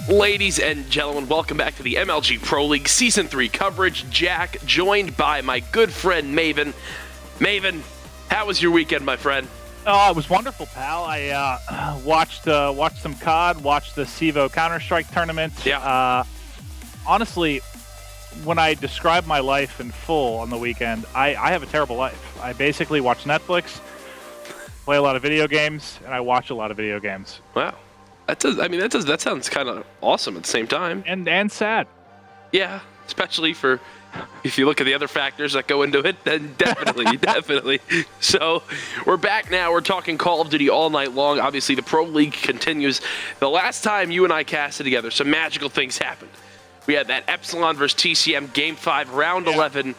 Ladies and gentlemen, welcome back to the MLG Pro League Season 3 coverage. Jack, joined by my good friend Maven. Maven, how was your weekend, my friend? Oh, it was wonderful, pal. I watched some COD, watched the CEVO Counter-Strike tournament. Yeah. Honestly, when I describe my life in full on the weekend, I have a terrible life. I basically watch Netflix, play a lot of video games, and I watch a lot of video games. Wow. That sounds kind of awesome at the same time. And sad. Yeah, especially for if you look at the other factors that go into it, then definitely, definitely. So we're back now. We're talking Call of Duty all night long. Obviously, the Pro League continues. The last time you and I casted together, some magical things happened. We had that Epsilon versus TCM Game 5, Round 11.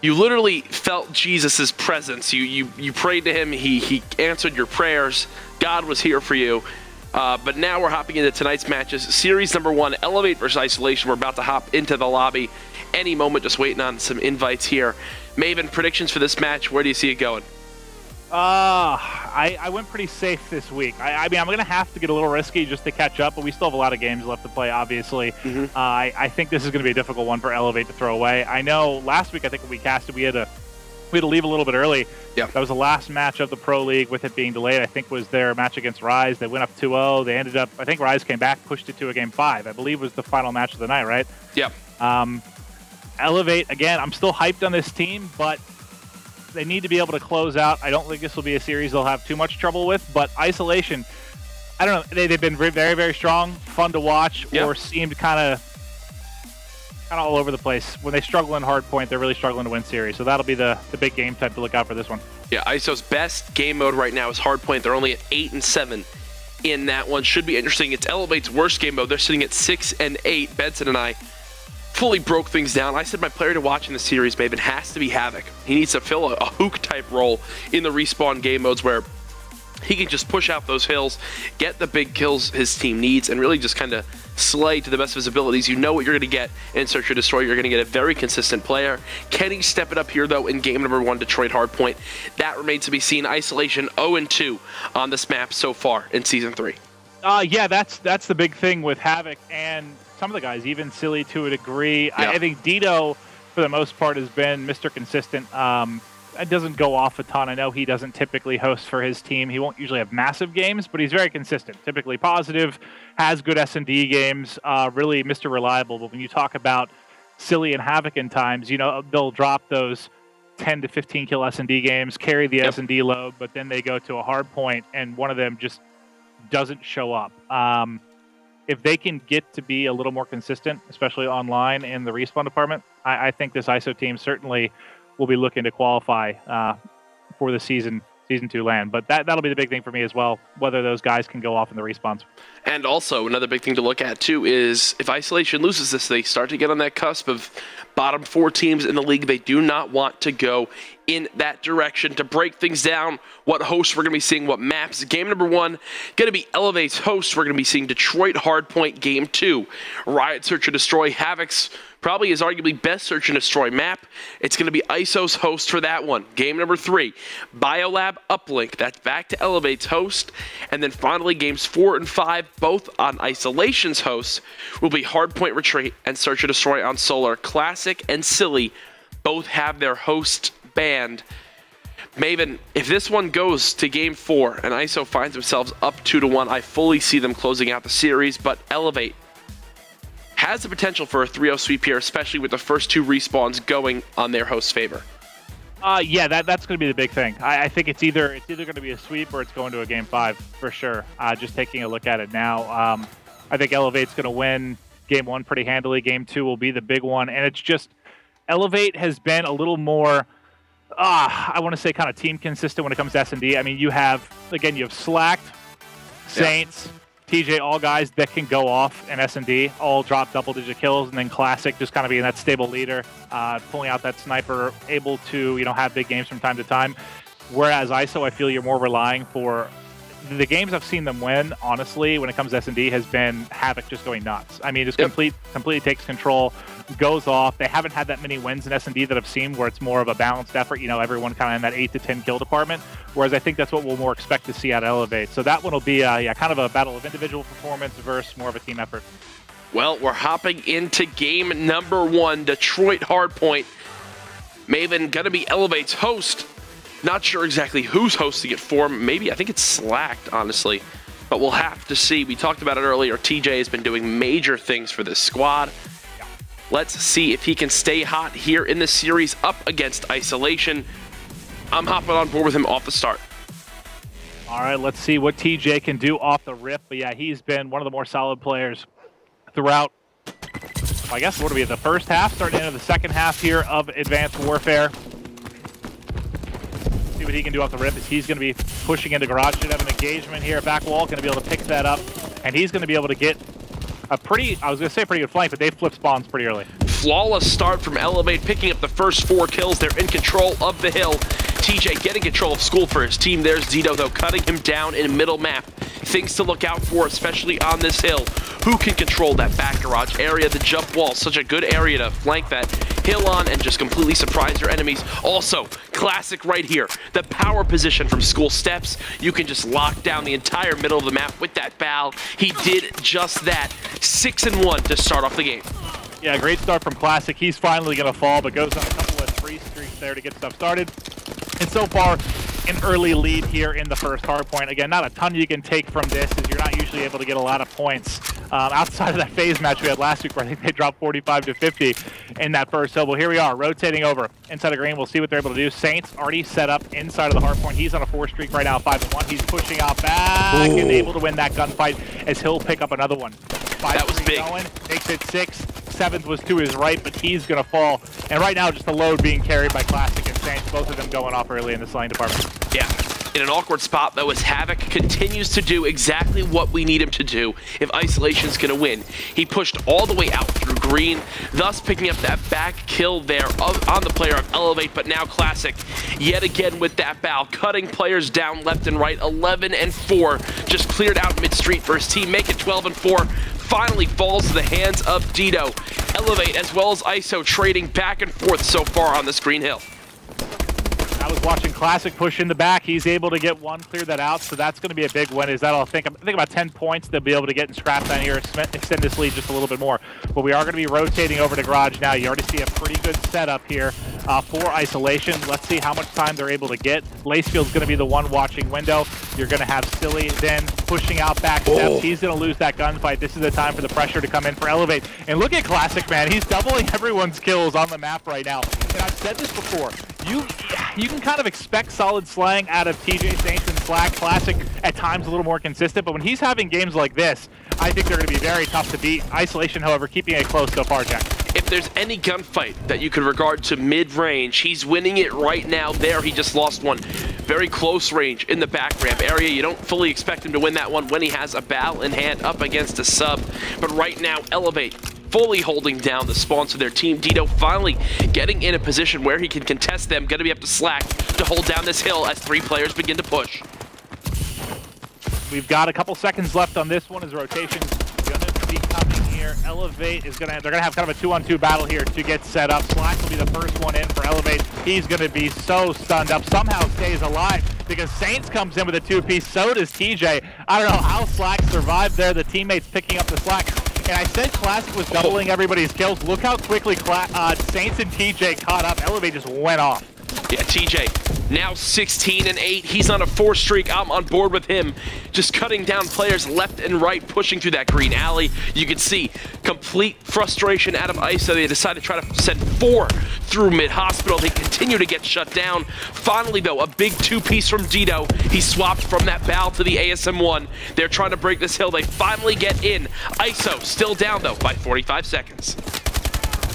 You literally felt Jesus' presence. You prayed to him. He answered your prayers. God was here for you. But now we're hopping into tonight's matches. Series number 1, eLevate versus iSolation. We're about to hop into the lobby any moment, just waiting on some invites here. Maven, predictions for this match, where do you see it going? I went pretty safe this week. I mean, I'm going to have to get a little risky just to catch up, but we still have a lot of games left to play, obviously. I think this is going to be a difficult one for eLevate to throw away. I know last week, I think when we casted, we had to leave a little bit early. Yeah. That was the last match of the Pro League with it being delayed. I think was their match against Rise. They went up 2-0. They ended up, I think Rise came back, pushed it to a Game 5. I believe was the final match of the night, right? Yeah. eLevate, again, I'm still hyped on this team, but they need to be able to close out. I don't think this will be a series they'll have too much trouble with, but iSolation, I don't know, they've been very, very strong, fun to watch, or seemed kind of all over the place. When they struggle in hardpoint, they're really struggling to win series. So that'll be the big game type to look out for this one. Yeah, ISO's best game mode right now is hardpoint. They're only at 8-7 in that one. Should be interesting. It's eLevate's worst game mode. They're sitting at 6-8. Benson and I fully broke things down. I said my player to watch in the series, Maven, has to be Havoc. He needs to fill a Hook-type role in the respawn game modes where he can just push out those hills, get the big kills his team needs, and really just kind of slay to the best of his abilities. You know what you're going to get in Search and Destroy. You're going to get a very consistent player. Can he step it up here, though, in game number 1, Detroit Hardpoint? That remains to be seen. iSolation 0-2 on this map so far in Season 3. Yeah, that's the big thing with Havoc and some of the guys, even Silly to a degree. Yeah. I think Dito, for the most part, has been Mr. Consistent. It doesn't go off a ton. I know he doesn't typically host for his team. He won't usually have massive games, but he's very consistent, typically positive, has good S&D games, really Mr. Reliable. But when you talk about Silly and Havoc in times, you know, they'll drop those 10 to 15 kill S&D games, carry the S&D load, but then they go to a hard point and one of them just doesn't show up. If they can get to be a little more consistent, especially online in the respawn department, I think this ISO team certainly will be looking to qualify for the Season 2 land. But that'll be the big thing for me as well, whether those guys can go off in the respawns. And also, another big thing to look at, too, is if iSolation loses this, they start to get on that cusp of bottom 4 teams in the league. They do not want to go in that direction. To break things down, what hosts we're going to be seeing, what maps. Game number 1, going to be eLevate's host. We're going to be seeing Detroit Hardpoint Game 2. Riot Search and Destroy. Havoc's probably is arguably best Search and Destroy map. It's going to be ISO's host for that one. Game number 3, Biolab Uplink. That's back to eLevate's host. And then finally, games 4 and 5, both on iSolation's hosts, will be Hardpoint Retreat and Search and Destroy on Solar. Classic and Silly both have their host banned. Maven, if this one goes to game 4 and ISO finds themselves up 2-1, I fully see them closing out the series, but eLevate has the potential for a 3-0 sweep here, especially with the first 2 respawns going on their host's favor. Yeah, that's going to be the big thing. I think it's either going to be a sweep or it's going to a Game 5 for sure. Just taking a look at it now, I think eLevate's going to win Game 1 pretty handily. Game 2 will be the big one, and it's just eLevate has been a little more, I want to say, kind of team consistent when it comes to S&D. I mean, you have Slacked, Saints, TJ, all guys that can go off in S&D, all drop double-digit kills, and then Classic just kind of being that stable leader, pulling out that sniper, able to, have big games from time to time. Whereas ISO, I feel you're more relying for the games I've seen them win, honestly, when it comes to S&D, has been Havoc just going nuts. I mean, just completely takes control goes off. They haven't had that many wins in S&D that I've seen where it's more of a balanced effort, everyone kind of in that 8 to 10 kill department, whereas I think that's what we'll more expect to see at eLevate. So that one will be kind of a battle of individual performance versus more of a team effort. Well, we're hopping into game number 1, Detroit Hardpoint. Maven gonna be eLevate's host. Not sure exactly who's hosting it for. Maybe, I think it's Slacked, honestly. But we'll have to see. We talked about it earlier. TJ has been doing major things for this squad. Let's see if he can stay hot here in the series up against iSolation. I'm hopping on board with him off the start. All right, let's see what TJ can do off the rip. But yeah, he's been one of the more solid players throughout, I guess, what will be the first half, starting into the second half here of Advanced Warfare. See what he can do off the rip. Is he's going to be pushing into garage. Should have an engagement here. Back wall, going to be able to pick that up. And he's going to be able to get a pretty, I was going to say pretty good flank, but they flip spawns pretty early. Flawless start from eLevate, picking up the first 4 kills. They're in control of the hill. TJ getting control of school for his team. There's Zito, though, cutting him down in middle map. Things to look out for, especially on this hill. Who can control that back garage area? The jump wall, such a good area to flank that hill on and just completely surprise your enemies. Also, classic right here, the power position from school steps. You can just lock down the entire middle of the map with that bow. He did just that. 6-1 to start off the game. Yeah, great start from Classic. He's finally going to fall, but goes on a couple of 3 streaks there to get stuff started. And so far, an early lead here in the first hardpoint. Again, not a ton you can take from this, as you're not usually able to get a lot of points. Outside of that phase match we had last week, where I think they dropped 45 to 50 in that first hill. Well, here we are, rotating over inside of green. We'll see what they're able to do. Saints already set up inside of the hardpoint. He's on a 4 streak right now, 5-1. He's pushing out back and able to win that gunfight as he'll pick up another one. That was big. Going, makes it 6. 7th was to his right, but he's going to fall. And right now, just the load being carried by Classic and Saints, both of them going off early in the slaying department. Yeah, in an awkward spot, though, as Havoc continues to do exactly what we need him to do if iSolation's going to win. He pushed all the way out through green, thus picking up that back kill there on the player of eLevate, but now Classic, yet again with that bow, cutting players down left and right. 11-4, just cleared out mid-street for his team, make it 12-4. Finally falls to the hands of Dito. eLevate as well as ISO trading back and forth so far on this green hill. I was watching Classic push in the back. He's able to get one, clear that out, so that's going to be a big win. Is that I think about 10 points they'll be able to get in scrap down here, extend this lead just a little bit more. But we are going to be rotating over to garage now. You already see a pretty good setup here for iSolation. Let's see how much time they're able to get. Lacefield's going to be the one watching window. You're going to have Silly then pushing out back steps. He's going to lose that gunfight. This is the time for the pressure to come in for eLevate. And look at Classic, man. He's doubling everyone's kills on the map right now. And I've said this before. You can kind of expect solid slaying out of TJ, Saints, and Slack. Classic at times a little more consistent, but when he's having games like this, I think they're going to be very tough to beat. iSolation, however, keeping it close so far, Jack. If there's any gunfight that you could regard to mid-range, he's winning it right now. There, he just lost one. Very close range in the back ramp area. You don't fully expect him to win that one when he has a bow in hand up against a sub. But right now, eLevate fully holding down the spawns of their team. Dito finally getting in a position where he can contest them. Going to be up to Slack to hold down this hill as 3 players begin to push. We've got a couple seconds left on this one as rotation's going to be coming here. eLevate is they're going to have kind of a 2-on-2 battle here to get set up. Slack will be the first one in for eLevate. He's going to be so stunned up, somehow stays alive because Saints comes in with a 2-piece, so does TJ. I don't know how Slack survived there, the teammates picking up the slack. And I said Classic was doubling everybody's kills. Look how quickly Saints and TJ caught up. eLevate just went off. Yeah, TJ, now 16-8. He's on a 4 streak. I'm on board with him. Just cutting down players left and right, pushing through that green alley. You can see complete frustration out of ISO. They decided to try to send 4 through mid-hospital. They continue to get shut down. Finally, though, a big 2-piece from Dito. He swapped from that bow to the ASM-1. They're trying to break this hill. They finally get in. ISO still down, though, by 45 seconds.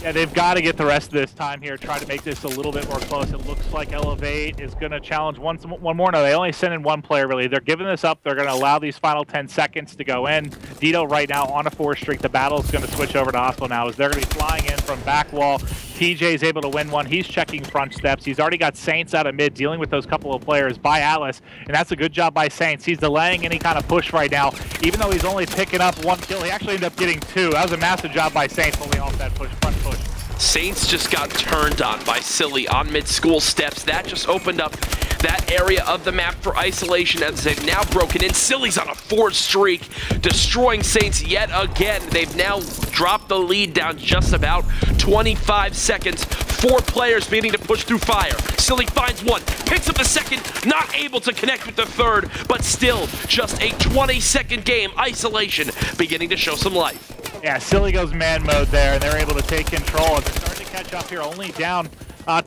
Yeah, they've got to get the rest of this time here, try to make this a little bit more close. It looks like eLevate is going to challenge one more. No, they only sent in 1 player, really. They're giving this up. They're going to allow these final 10 seconds to go in. Dito right now on a 4 streak. The battle's going to switch over to Hospital now as they're going to be flying in from back wall. TJ is able to win one. He's checking front steps. He's already got Saints out of mid dealing with those couple of players by Atlas, and that's a good job by Saints. He's delaying any kind of push right now. Even though he's only picking up 1 kill, he actually ended up getting 2. That was a massive job by Saints pulling off that push, front push. Saints just got turned on by Silly on mid-school steps. That just opened up that area of the map for iSolation as they've now broken in. Silly's on a 4th streak, destroying Saints yet again. They've now dropped the lead down just about 25 seconds. 4 players beginning to push through fire. Silly finds one, picks up the second, not able to connect with the third, but still just a 20-second game. iSolation beginning to show some life. Yeah, Silly goes man mode there, and they're able to take control. They're starting to catch up here, only down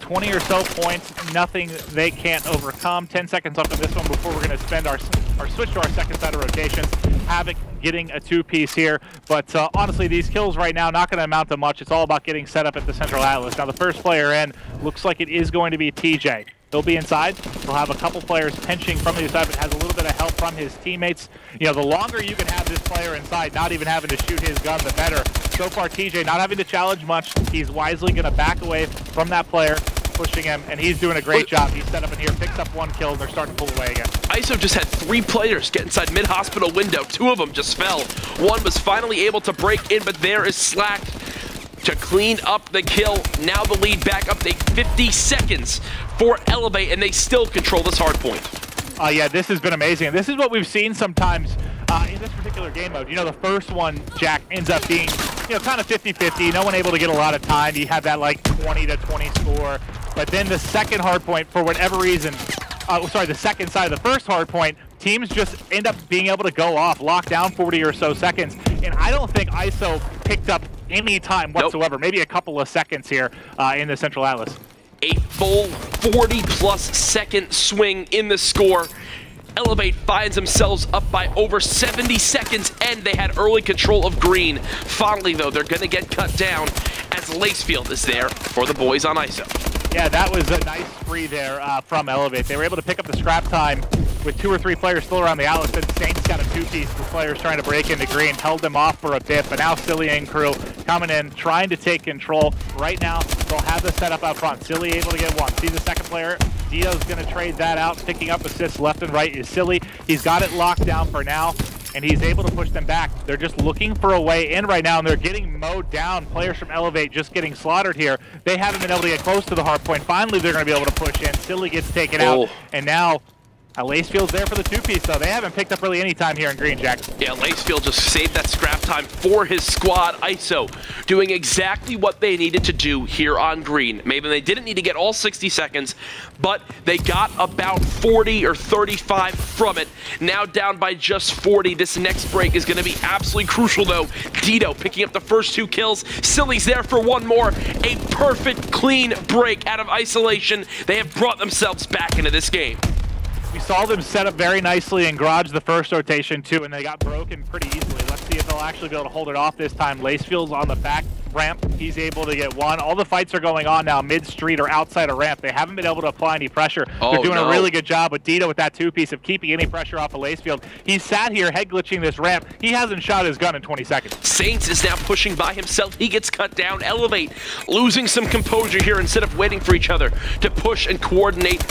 20 or so points. Nothing they can't overcome. 10 seconds left on this one before we're going to spend our switch to our second side of rotations. Havoc getting a 2-piece here, but honestly, these kills right now not going to amount to much. It's all about getting set up at the Central Atlas. Now, the first player in looks like it is going to be TJ. He'll be inside. He'll have a couple players pinching from the side, but has a little bit of help from his teammates. You know, the longer you can have this player inside, not even having to shoot his gun, the better. So far, TJ not having to challenge much. He's wisely going to back away from that player, pushing him, and he's doing a great job. He's set up in here, picks up 1 kill, and they're starting to pull away again. ISO just had 3 players get inside mid-hospital window. 2 of them just fell. 1 was finally able to break in, but there is Slack to clean up the kill. Now the lead back up to 50 seconds for eLevate, and they still control this hard point. Yeah, this has been amazing. And this is what we've seen sometimes in this particular game mode. You know, the first one, Jack, ends up being, you know, kind of 50-50. No one able to get a lot of time. You have that, like, 20-20 score. But then the second hard point, for whatever reason, the second side of the first hard point, teams just end up being able to go off, lock down 40 or so seconds. And I don't think ISO picked up any time whatsoever. Nope. Maybe a couple of seconds here in the Central Atlas. A full 40-plus second swing in the score. eLevate finds themselves up by over 70 seconds, and they had early control of green. Finally, though, they're going to get cut down as Lacefield is there for the boys on ISO. Yeah, that was a nice spree there from eLevate. They were able to pick up the scrap time with 2 or 3 players still around the Atlas. Then Saints got a 2-piece with players trying to break into green, held them off for a bit, but now Silly and crew coming in, trying to take control. Right now, they'll have the setup out front. Silly able to get 1. See the second player. Dito's going to trade that out. Picking up assists left and right is Silly. He's got it locked down for now, and he's able to push them back. They're just looking for a way in right now, and they're getting mowed down. Players from eLevate just getting slaughtered here. They haven't been able to get close to the hard point. Finally, they're going to be able to push in. Silly gets taken out, and now Lacefield's there for the 2-piece, though. They haven't picked up really any time here in green, Jack. Yeah, Lacefield just saved that scrap time for his squad. ISO doing exactly what they needed to do here on green. Maybe they didn't need to get all 60 seconds, but they got about 40 or 35 from it. Now down by just 40. This next break is going to be absolutely crucial, though. Dito picking up the first 2 kills. Silly's there for 1 more. A perfect, clean break out of iSolation. They have brought themselves back into this game. We saw them set up very nicely and garage the first rotation too, and they got broken pretty easily. Let's see if they'll actually be able to hold it off this time. Lacefield's on the back ramp. He's able to get 1. All the fights are going on now mid-street or outside a ramp. They haven't been able to apply any pressure. They're doing a really good job with Dito with that 2-piece of keeping any pressure off of Lacefield. He's sat here head glitching this ramp. He hasn't shot his gun in 20 seconds. Saints is now pushing by himself. He gets cut down. eLevate losing some composure here instead of waiting for each other to push and coordinate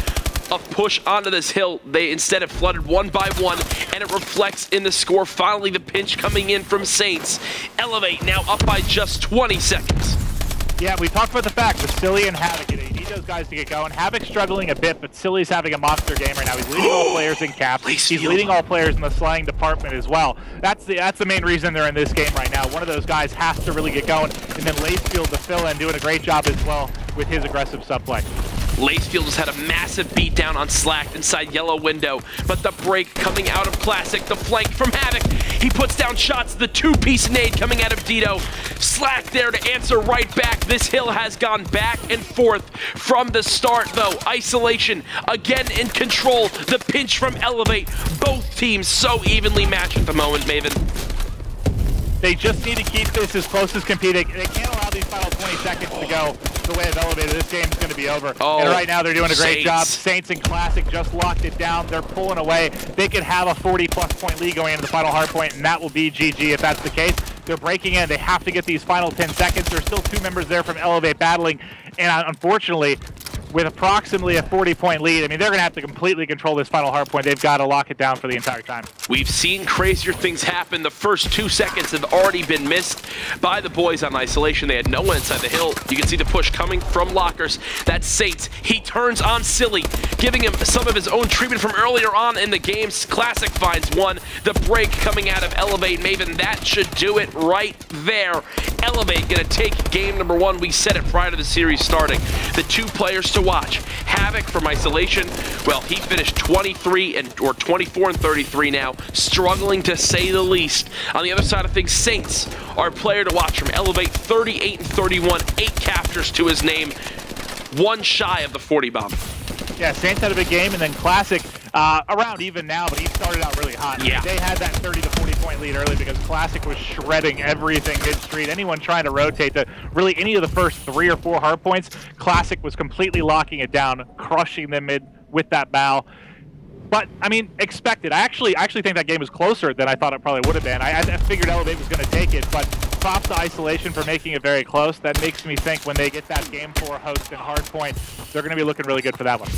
a push onto this hill. They instead have flooded 1 by 1, and it reflects in the score. Finally, the pinch coming in from Saints. eLevate now up by just 20 seconds. Yeah, we talked about the fact that Silly and Havoc, you need those guys to get going. Havoc's struggling a bit, but Silly's having a monster game right now. He's leading all players in caps. He's leading all players in the slaying department as well. That's the main reason they're in this game right now. One of those guys has to really get going, and then Lacefield, the fill-in, doing a great job as well with his aggressive subplay. Lacefield has had a massive beatdown on Slack inside yellow window, but the break coming out of Classic, the flank from Havoc. He puts down shots, the 2-piece nade coming out of Dito. Slack there to answer right back. This hill has gone back and forth from the start, though. iSolation again in control. The pinch from eLevate. Both teams so evenly matched at the moment, Maven. They just need to keep this as close as competing. They can't allow these final 20 seconds to go the way of eLevate. This game's going to be over. And right now they're doing a great job. Saints and Classic just locked it down. They're pulling away. They could have a 40-plus point lead going into the final hard point, and that will be GG if that's the case. They're breaking in. They have to get these final 10 seconds. There's still 2 members there from eLevate battling. And unfortunately, with approximately a 40-point lead, I mean, they're going to have to completely control this final hard point. They've got to lock it down for the entire time. We've seen crazier things happen. The first 2 seconds have already been missed by the boys on iSolation. They had no one inside the hill. You can see the push coming from Lockers. That's Saints. He turns on Silly, giving him some of his own treatment from earlier on in the game. Classic finds one. The break coming out of eLevate Maven. That should do it right there. eLevate going to take game number 1. We said it prior to the series starting. The 2 players to watch. Havoc from iSolation. Well, he finished 23 or 24 and 33 now, struggling to say the least. On the other side of things, Saints, our player to watch from eLevate, 38 and 31, 8 captures to his name, 1 shy of the 40 bomb. Yeah, Saints had a big game, and then Classic around even now, but he started out really hot. Yeah. They had that 30 to 40 point lead early because Classic was shredding everything mid-street. Anyone trying to rotate to really any of the first 3 or 4 hard points, Classic was completely locking it down, crushing them mid with that bow. But, I mean, expected. I actually think that game was closer than I thought it probably would have been. I figured eLevate was going to take it, but props to iSolation for making it very close. That makes me think when they get that game 4 host and hardpoint, they're going to be looking really good for that one.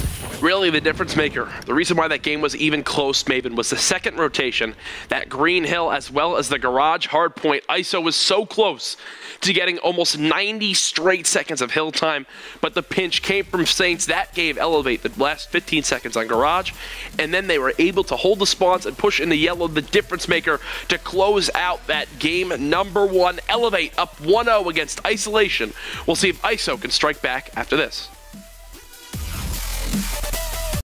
Really the difference maker. The reason why that game was even close, Maven, was the second rotation, that green hill as well as the garage hardpoint. ISO was so close to getting almost 90 straight seconds of hill time, but the pinch came from Saints. That gave eLevate the last 15 seconds on garage, and then they were able to hold the spawns and push in the yellow, the difference maker, to close out that game number 1. eLevate up 1-0 against iSolation. We'll see if ISO can strike back after this.